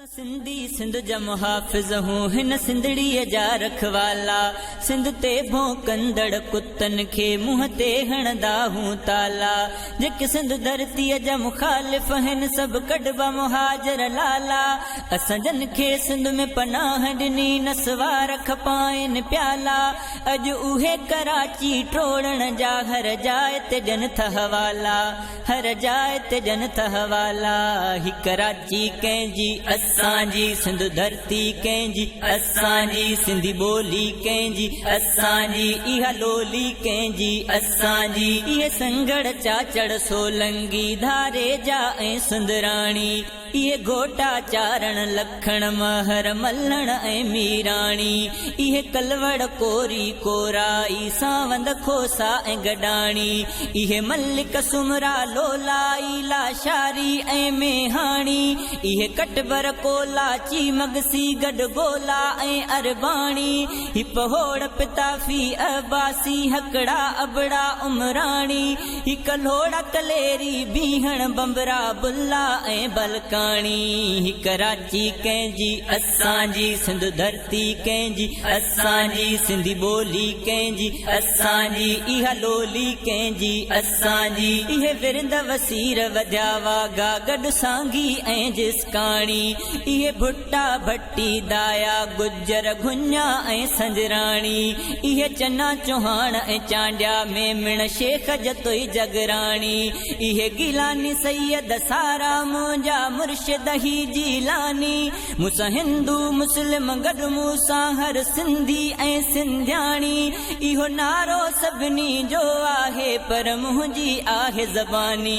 सिंधी सिंध जा मुहाफ़िज़ हूँ हिन सिंधड़ीअ जा रखवाला। सिंध ते भौंकंदड़ कुतन खे मुंह ते हणंदा हूँ ताला। जेके सिंध धरतीअ जा मुखालिफ़ हिन सभु कढबा मुहाजर लाला। असां जन खे सिंध में पनाह ॾिनी नसवार खपाइनि प्याला। अॼु उहे कराची ट्रोड़ण जा हर जाइ ते ॾियनि था हवाला। हर जाइ ते ॾियनि था हवाला। ही कराची कंहिंजी असांजी सिंध धरती कंहिंजी असांजी सिंधी ॿोली कंहिंजी असांजी इहा लोली कंहिंजी असांजी इहे संगड़ चाचड़ सोलंगी धारे जा ऐं सुंदराणी। इहे घोटा चारण लखण महर मल्हण ऐं मीराणी। इहे कलवड़ कोरी कोराई सावंद खोसा ऐं गडाणी। इहे मल्लिक सुमरा लोलाई लाशारी ऐं मेहाणी। इहे कटबर कोला चीमगसी गॾ गोला ऐं अरबाणी। ही पहोड़ पिताफी अबासी हकड़ा अबड़ा उमराणी। ही कल्होड़ा कलेरी बीहण बंबरा बुल्ला ऐं बलका। ही कराची कंहिंजी असांजी सिंध धरती कंहिंजी असांजी सिंधी ॿोली कंहिंजी असांजी इहा लोली कंहिंजी असांजी। इहे विरंद वसीर वधिया वागा गॾु सांगी ऐं जिसकाणी। इहे भुट्टा भट्टी दाया गुजर घुञा ऐं संजराणी। इहे चना चौहान ऐं चांडिया मेमण शेख जतोई जगराणी। इहे गिलानी सैयद सारा मुंहिंजा मुर्शिद ही जीलानी। मूंसां हिंदू मुस्लिम गॾु मूंसां हर सिंधी ऐं सिंधियाणी। इहो नारो सभिनी जो आहे पर मुंहिंजी आहे ज़बानी।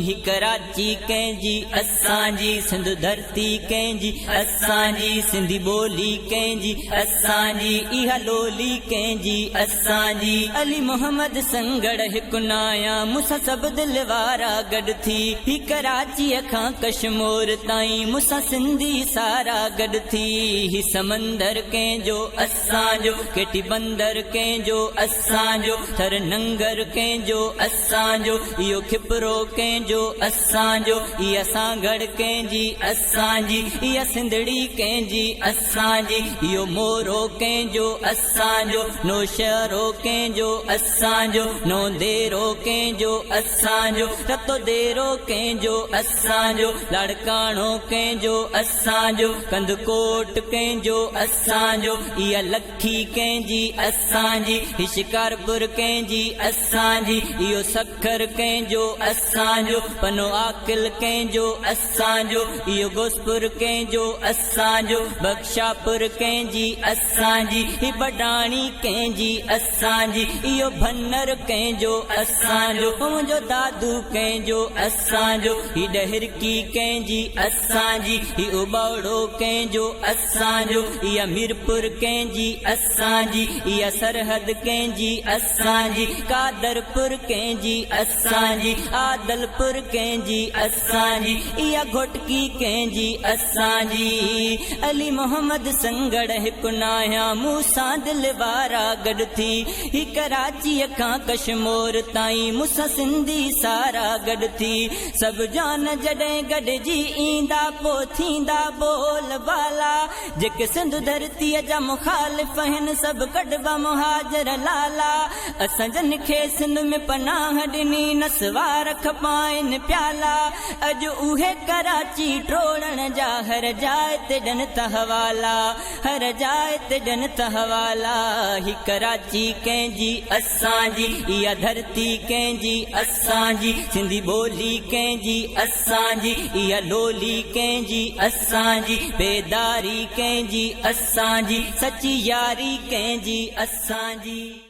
ही कराची कंहिंजी असांजी सिंध धरती कंहिंजी असांजी सिंधी ॿोली कंहिंजी असांजी इहा लोली कंहिंजी असांजी। अली मोहम्मद संगड़ हिकु नाया मूंसां सभु दिलि वारा गॾु थी। ही कराचीअ खां कश्मीर ताईं मूंसां सिंधी सारा गॾु थी। ही समंदर कंहिंजो असांजो केटी बंदर कंहिंजो असांजो थर नंगर कंहिंजो असांजो इहो खिपरो कंहिंजो असांजो इहा सांगड़ कंहिंजी असांजी इहा सिंधड़ी कंहिंजी असांजी। इहो मोरो कंहिंजो असांजो नौशहरो कंहिंजो असांजो नौंदेरो कंहिंजो असांजो रतो देरो कंहिंजो असांजो लाड़काणो कंहिंजो असांजो कंदकोट कंहिंजो असांजो इहा लखी कंहिंजी असांजी। ही शिकारपुर कंहिंजी असांजी इहो सखर कंहिंजो असांजो पनो आकिल कंहिंजो असांजो इहो गोसपुर कंहिंजो असांजो बख्शापुर कंहिंजी असांजी। ही बडाणी कंहिंजी असांजी इहो भन्नर कंहिंजो असांजो मुंहिंजो दादू कंहिंजो असांजो। ही डहिरकी कंहिंजी असांजी ही उबावड़ो कंहिंजो असांजो इहा मीरपुर कंहिंजी असांजी इहा सरहद कंहिंजी असांजी कादरपुर कंहिंजी असांजी आदलपुर कंहिंजी असांजी इहा घोटकी कंहिंजी असांजी। अली मोहम्मद संगड़ हिकु नाया मूंसां दिलि वारा गॾु थी। ही कराचीअ खां कश्मीर ताईं मूंसां सिंधी सारा गॾु थी। सभु जान जॾहिं गॾिजी ईंदा पोइ थींदा बोल बाला। जेके सिंध धरतीअ जा मुखालिफ़ आहिनि सभु कढबा मुहाजर लाला। असां जन खे सिंध में पनाह ॾिनी नसवार खपाइनि प्याला। अॼु उहे कराची ट्रोड़ण जा हर जाइ ते ॾियनि था हवाला। हर जाइ ते ॾियनि था हवाला। ही कराची कंहिंजी असांजी इहा धरती कंहिंजी असांजी सिंधी ॿोली कंहिंजी असांजी इहा लोली कंहिंजी असांजी बेदारी कंहिंजी असांजी सची यारी कंहिंजी असांजी।